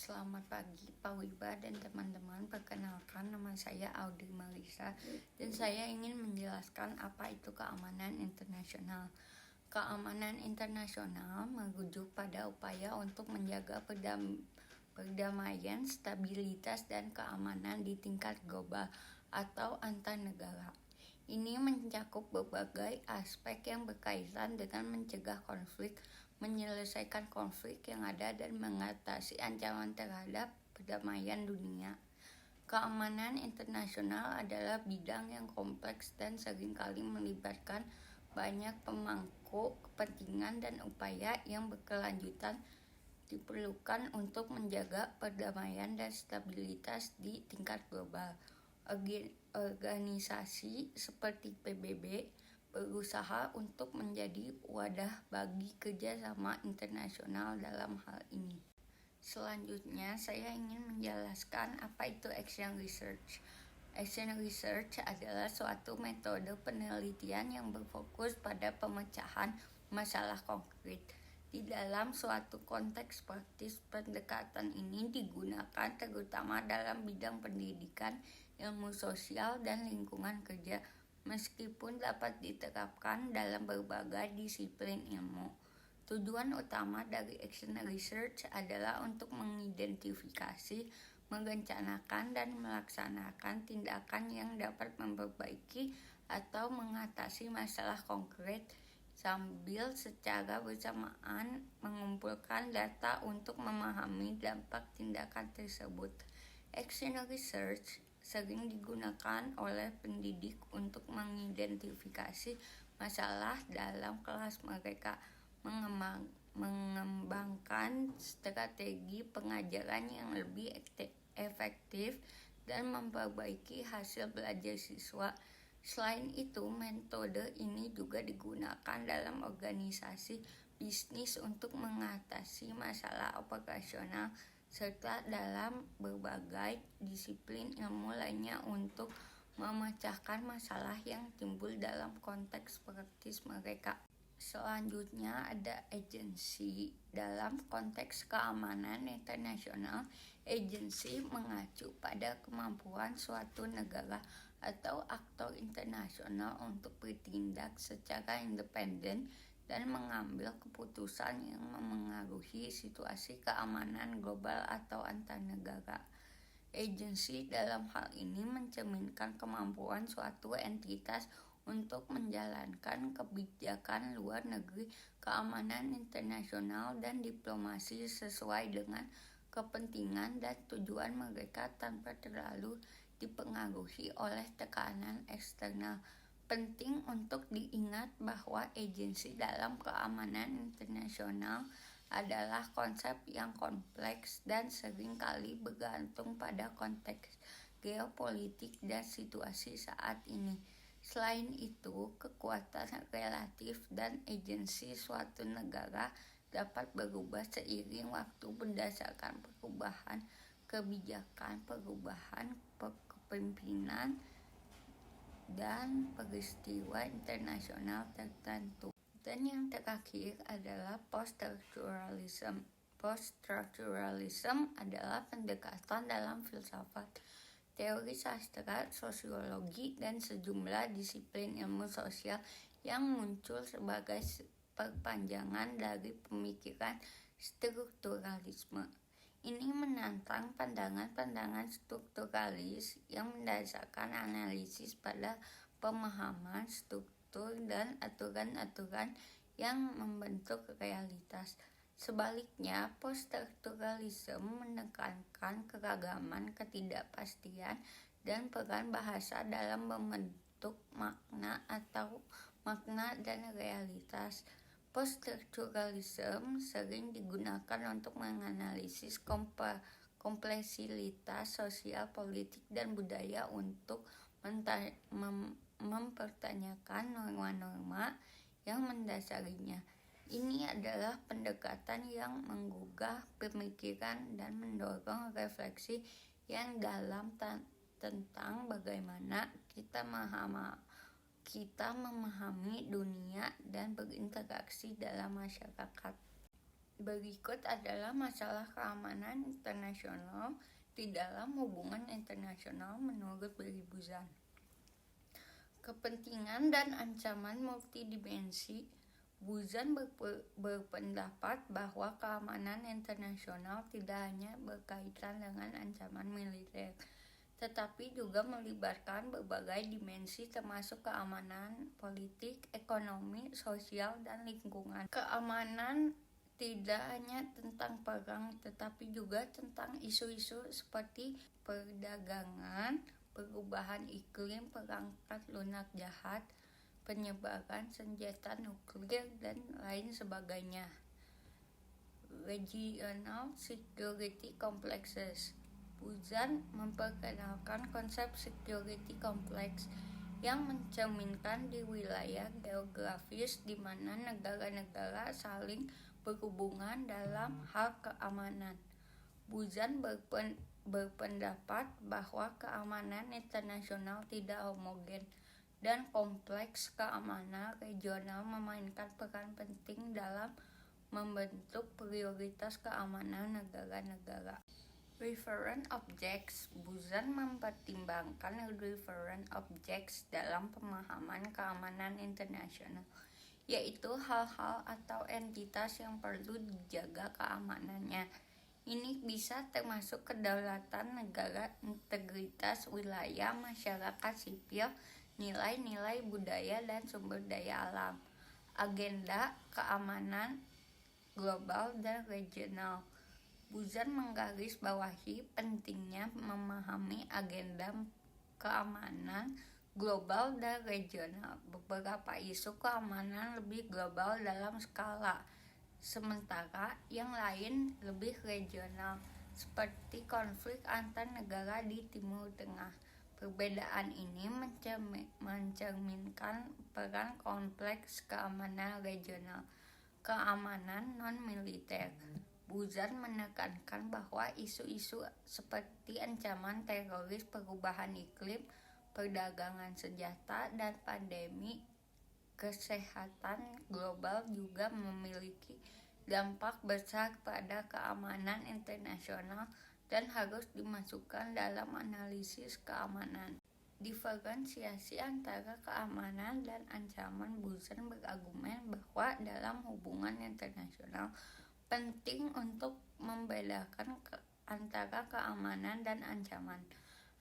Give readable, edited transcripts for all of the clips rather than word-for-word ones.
Selamat pagi Pak Wiba dan teman-teman. Perkenalkan, nama saya Audrey Marisa dan saya ingin menjelaskan apa itu keamanan internasional. Keamanan internasional merujuk pada upaya untuk menjaga perdamaian, stabilitas, dan keamanan di tingkat global atau antar negara. Ini mencakup berbagai aspek yang berkaitan dengan mencegah konflik, menyelesaikan konflik yang ada, dan mengatasi ancaman terhadap perdamaian dunia. Keamanan internasional adalah bidang yang kompleks dan seringkali melibatkan banyak pemangku kepentingan dan upaya yang berkelanjutan diperlukan untuk menjaga perdamaian dan stabilitas di tingkat global. Organisasi seperti PBB berusaha untuk menjadi wadah bagi kerjasama internasional dalam hal ini. Selanjutnya, saya ingin menjelaskan apa itu action research. Action research adalah suatu metode penelitian yang berfokus pada pemecahan masalah konkret. Di dalam suatu konteks praktis, pendekatan ini digunakan terutama dalam bidang pendidikan, ilmu sosial, dan lingkungan kerja, meskipun dapat diterapkan dalam berbagai disiplin ilmu. Tujuan utama dari action research adalah untuk mengidentifikasi, merencanakan, dan melaksanakan tindakan yang dapat memperbaiki atau mengatasi masalah konkret, sambil secara bersamaan mengumpulkan data untuk memahami dampak tindakan tersebut. Action research sering digunakan oleh pendidik untuk mengidentifikasi masalah dalam kelas mereka, mengembangkan strategi pengajaran yang lebih efektif, dan memperbaiki hasil belajar siswa. Selain itu, metode ini juga digunakan dalam organisasi bisnis untuk mengatasi masalah operasional, serta dalam berbagai disiplin ilmu lainnya untuk memecahkan masalah yang timbul dalam konteks praktis mereka. Selanjutnya ada agensi. Dalam konteks keamanan internasional, agensi mengacu pada kemampuan suatu negara atau aktor internasional untuk bertindak secara independen dan mengambil keputusan yang memengaruhi situasi keamanan global atau antar negara. Agensi dalam hal ini mencerminkan kemampuan suatu entitas untuk menjalankan kebijakan luar negeri, keamanan internasional, dan diplomasi sesuai dengan kepentingan dan tujuan mereka tanpa terlalu dipengaruhi oleh tekanan eksternal. Penting untuk diingat bahwa agensi dalam keamanan internasional adalah konsep yang kompleks dan seringkali bergantung pada konteks geopolitik dan situasi saat ini. Selain itu, kekuatan relatif dan agensi suatu negara dapat berubah seiring waktu berdasarkan perubahan kebijakan, perubahan kepemimpinan, dan peristiwa internasional tertentu. Dan yang terakhir adalah post-structuralism. Post-structuralism adalah pendekatan dalam filsafat, teori sastra, sosiologi, dan sejumlah disiplin ilmu sosial yang muncul sebagai perpanjangan dari pemikiran strukturalisme. Ini menantang pandangan-pandangan strukturalis yang mendasarkan analisis pada pemahaman struktur dan aturan-aturan yang membentuk realitas. Sebaliknya, post-strukturalisme menekankan keragaman, ketidakpastian, dan peran bahasa dalam membentuk makna dan realitas. Post-strukturalisme sering digunakan untuk menganalisis kompleksitas sosial, politik, dan budaya untuk mempertanyakan norma-norma yang mendasarinya. Ini adalah pendekatan yang menggugah pemikiran dan mendorong refleksi yang dalam tentang bagaimana kita memahami dunia dan berinteraksi dalam masyarakat. Berikut adalah masalah keamanan internasional di dalam hubungan internasional menurut Barry Buzan. Kepentingan dan ancaman multidimensi. Buzan berpendapat bahwa keamanan internasional tidak hanya berkaitan dengan ancaman militer, tetapi juga melibatkan berbagai dimensi termasuk keamanan politik, ekonomi, sosial, dan lingkungan. Keamanan tidak hanya tentang perang, tetapi juga tentang isu-isu seperti perdagangan, perubahan iklim, perangkat lunak jahat, penyebaran senjata nuklir, dan lain sebagainya. Regional Security Complexes. Buzan memperkenalkan konsep security complex yang mencerminkan di wilayah geografis di mana negara-negara saling berhubungan dalam hal keamanan. Buzan berpendapat bahwa keamanan internasional tidak homogen dan kompleks. Keamanan regional memainkan peran penting dalam membentuk prioritas keamanan negara-negara. Referent objects. Buzan mempertimbangkan referent objects dalam pemahaman keamanan internasional, yaitu hal-hal atau entitas yang perlu dijaga keamanannya. Ini bisa termasuk kedaulatan negara, integritas wilayah, masyarakat sipil, nilai-nilai budaya, dan sumber daya alam. Agenda keamanan global dan regional. Buzan menggarisbawahi pentingnya memahami agenda keamanan global dan regional. Beberapa isu keamanan lebih global dalam skala, sementara yang lain lebih regional, seperti konflik antar negara di Timur Tengah. Perbedaan ini mencerminkan peran kompleks keamanan regional. Keamanan non-militer. Buzan menekankan bahwa isu-isu seperti ancaman teroris, perubahan iklim, perdagangan senjata, dan pandemi kesehatan global juga memiliki dampak besar pada keamanan internasional dan harus dimasukkan dalam analisis keamanan. Diferensiasi antara keamanan dan ancaman. Buzan berargumen bahwa dalam hubungan internasional penting untuk membedakan antara keamanan dan ancaman.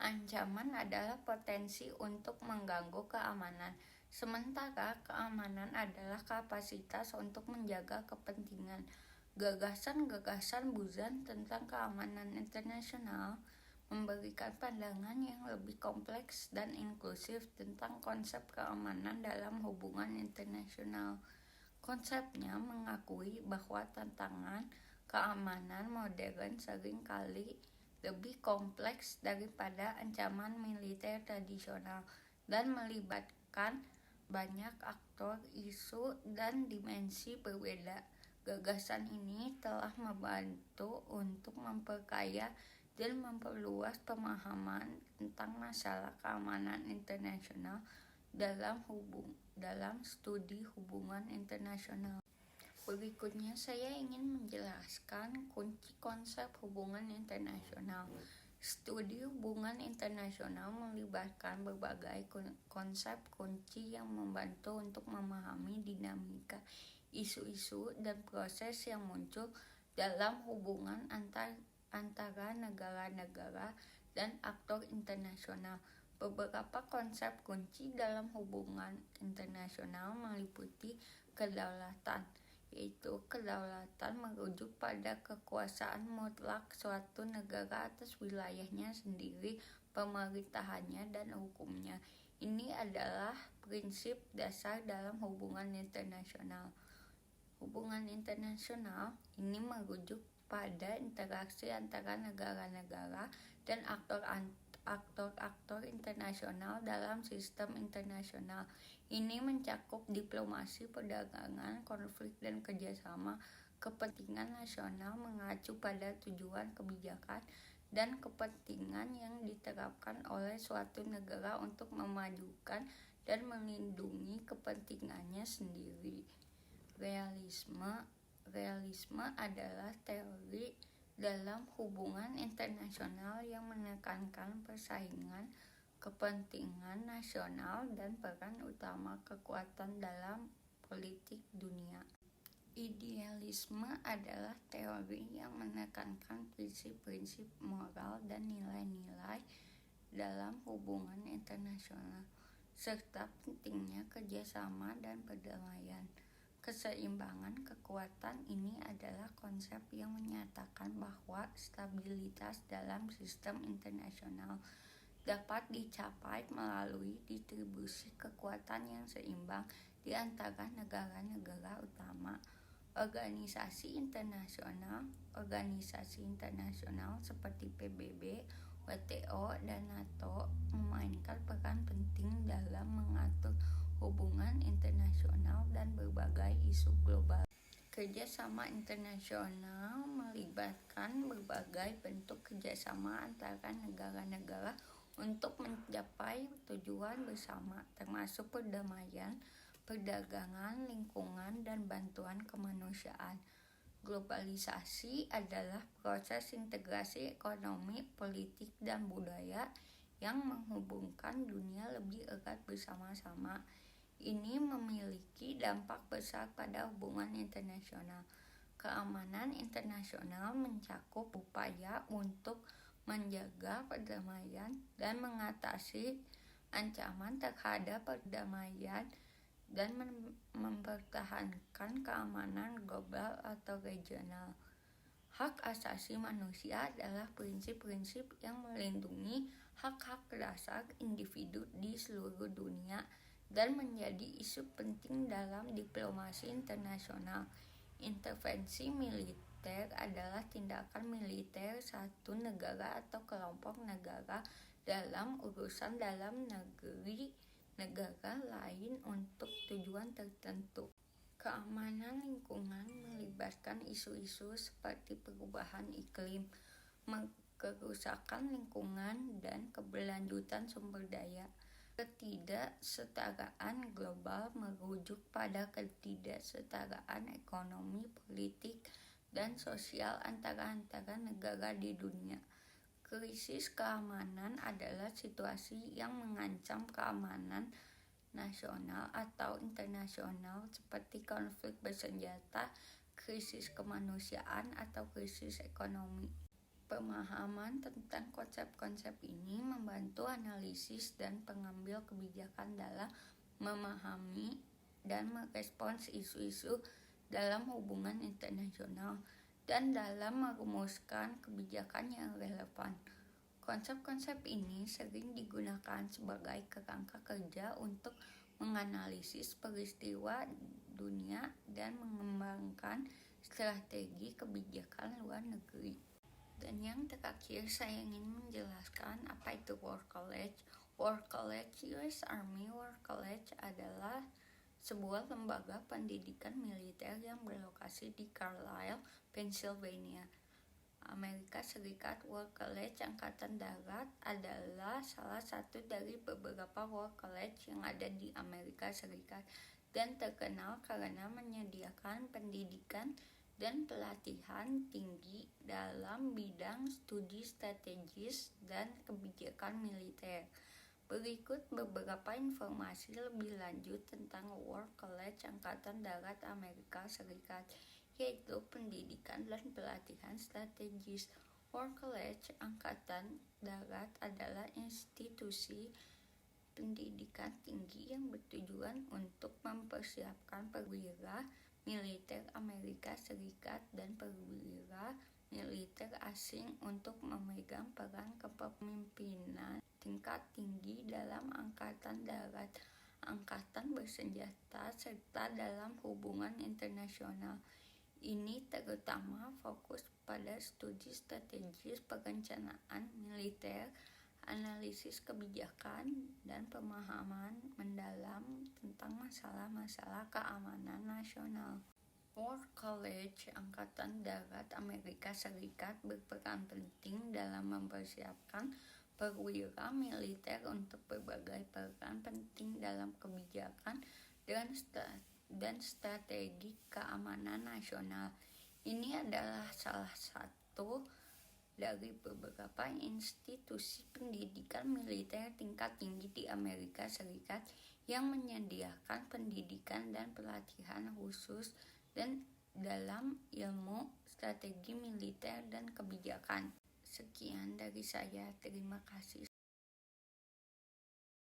Ancaman adalah potensi untuk mengganggu keamanan, sementara keamanan adalah kapasitas untuk menjaga kepentingan. Gagasan-gagasan Buzan tentang keamanan internasional memberikan pandangan yang lebih kompleks dan inklusif tentang konsep keamanan dalam hubungan internasional. Konsepnya mengakui bahwa tantangan keamanan modern seringkali lebih kompleks daripada ancaman militer tradisional dan melibatkan banyak aktor, isu, dan dimensi berbeda. Gagasan ini telah membantu untuk memperkaya dan memperluas pemahaman tentang masalah keamanan internasional dalam studi hubungan internasional. Berikutnya saya ingin menjelaskan kunci konsep hubungan internasional. Studi hubungan internasional melibatkan berbagai konsep kunci yang membantu untuk memahami dinamika, isu-isu, dan proses yang muncul dalam hubungan antara negara-negara dan aktor internasional. Beberapa konsep kunci dalam hubungan internasional meliputi kedaulatan, yaitu kedaulatan merujuk pada kekuasaan mutlak suatu negara atas wilayahnya sendiri, pemerintahannya, dan hukumnya. Ini adalah prinsip dasar dalam hubungan internasional. Hubungan internasional ini merujuk pada interaksi antara negara-negara dan aktor internasional dalam sistem internasional. Ini mencakup diplomasi, perdagangan, konflik, dan kerjasama. Kepentingan nasional mengacu pada tujuan kebijakan dan kepentingan yang diterapkan oleh suatu negara untuk memajukan dan melindungi kepentingannya sendiri. Realisme adalah teori dalam hubungan internasional yang menekankan persaingan, kepentingan nasional, dan peran utama kekuatan dalam politik dunia. Idealisme adalah teori yang menekankan prinsip-prinsip moral dan nilai-nilai dalam hubungan internasional, serta pentingnya kerjasama dan perdamaian. Keseimbangan kekuatan ini adalah konsep yang menyatakan bahwa stabilitas dalam sistem internasional dapat dicapai melalui distribusi kekuatan yang seimbang di antara negara-negara utama. Organisasi internasional seperti PBB, WTO, dan NATO memainkan peran penting dalam mengatur hubungan internasional dan berbagai isu global. Kerjasama internasional melibatkan berbagai bentuk kerjasama antara negara-negara untuk mencapai tujuan bersama, termasuk perdamaian, perdagangan, lingkungan, dan bantuan kemanusiaan. Globalisasi adalah proses integrasi ekonomi, politik, dan budaya yang menghubungkan dunia lebih erat bersama-sama. Ini memiliki dampak besar pada hubungan internasional. Keamanan internasional mencakup upaya untuk menjaga perdamaian dan mengatasi ancaman terhadap perdamaian dan mempertahankan keamanan global atau regional. Hak asasi manusia adalah prinsip-prinsip yang melindungi hak-hak dasar individu di seluruh dunia dan menjadi isu penting dalam diplomasi internasional. Intervensi militer adalah tindakan militer satu negara atau kelompok negara dalam urusan dalam negeri negara lain untuk tujuan tertentu. Keamanan lingkungan melibatkan isu-isu seperti perubahan iklim, kerusakan lingkungan, dan keberlanjutan sumber daya. Ketidaksetaraan global merujuk pada ketidaksetaraan ekonomi, politik, dan sosial antara negara di dunia. Krisis keamanan adalah situasi yang mengancam keamanan nasional atau internasional seperti konflik bersenjata, krisis kemanusiaan, atau krisis ekonomi. Pemahaman tentang konsep-konsep ini membantu analisis dan pengambil kebijakan dalam memahami dan merespons isu-isu dalam hubungan internasional dan dalam merumuskan kebijakan yang relevan. Konsep-konsep ini sering digunakan sebagai kerangka kerja untuk menganalisis peristiwa dunia dan mengembangkan strategi kebijakan luar negeri. Dan yang terakhir, saya ingin menjelaskan apa itu War College. War College, US Army War College adalah sebuah lembaga pendidikan militer yang berlokasi di Carlisle, Pennsylvania, Amerika Serikat. War College Angkatan Darat adalah salah satu dari beberapa War College yang ada di Amerika Serikat dan terkenal karena menyediakan pendidikan dan pelatihan tinggi dalam bidang studi strategis dan kebijakan militer. Berikut beberapa informasi lebih lanjut tentang War College Angkatan Darat Amerika Serikat, yaitu pendidikan dan pelatihan strategis. War College Angkatan Darat adalah institusi pendidikan tinggi yang bertujuan untuk mempersiapkan perwira militer Amerika Serikat dan perwira militer asing untuk memegang peran kepemimpinan tingkat tinggi dalam angkatan darat, angkatan bersenjata, serta dalam hubungan internasional. Ini terutama fokus pada studi strategis, perencanaan militer, analisis kebijakan, dan pemahaman mendalam tentang masalah-masalah keamanan nasional. War College Angkatan Darat Amerika Serikat berperan penting dalam mempersiapkan perwira militer untuk berbagai peran penting dalam kebijakan dan dan Strategi Keamanan Nasional. Ini adalah salah satu dari beberapa institusi pendidikan militer tingkat tinggi di Amerika Serikat yang menyediakan pendidikan dan pelatihan khusus dan dalam ilmu strategi militer dan kebijakan. Sekian dari saya, terima kasih.